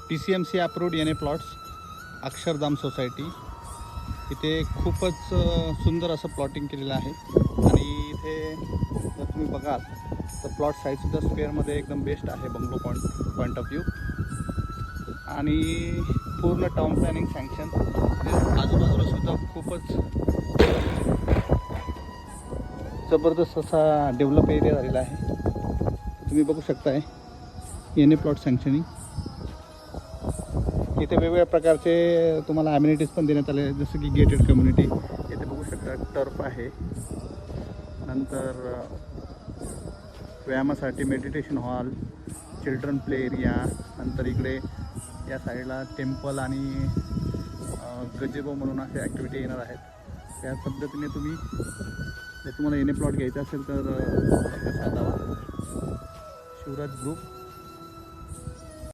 PCMC approved N A plots, Akshardham society. इथे खूपच सुंदर असं प्लॉटिंग केलेलं आहे आणि इथे जर तुम्ही बघाल तर प्लॉट साईजसुद्धा स्क्वेअरमध्ये एकदम बेस्ट आहे बंगलो पॉईंट ऑफ व्ह्यू. आणि पूर्ण टाउन प्लॅनिंग सँक्शन. आजूबाजूला सुद्धा खूपच जबरदस्त असा डेव्हलप एरिया झालेला आहे. तुम्ही बघू शकताय एन ए प्लॉट सँक्शनिंग. इथे वेगवेगळ्या प्रकारचे तुम्हाला ॲम्युनिटीज पण देण्यात आले, जसं की गेटेड कम्युनिटी. इथे बघू शकता टर्फ आहे, नंतर व्यायामासाठी meditation hall, children play area, नंतर इकडे या साईडला टेम्पल आणि गजेबो म्हणून असे ॲक्टिव्हिटी येणार आहेत. त्या पद्धतीने तुम्ही जर तुम्हाला एन ए प्लॉट घ्यायचा असेल तर साधावा शिवराज ग्रुप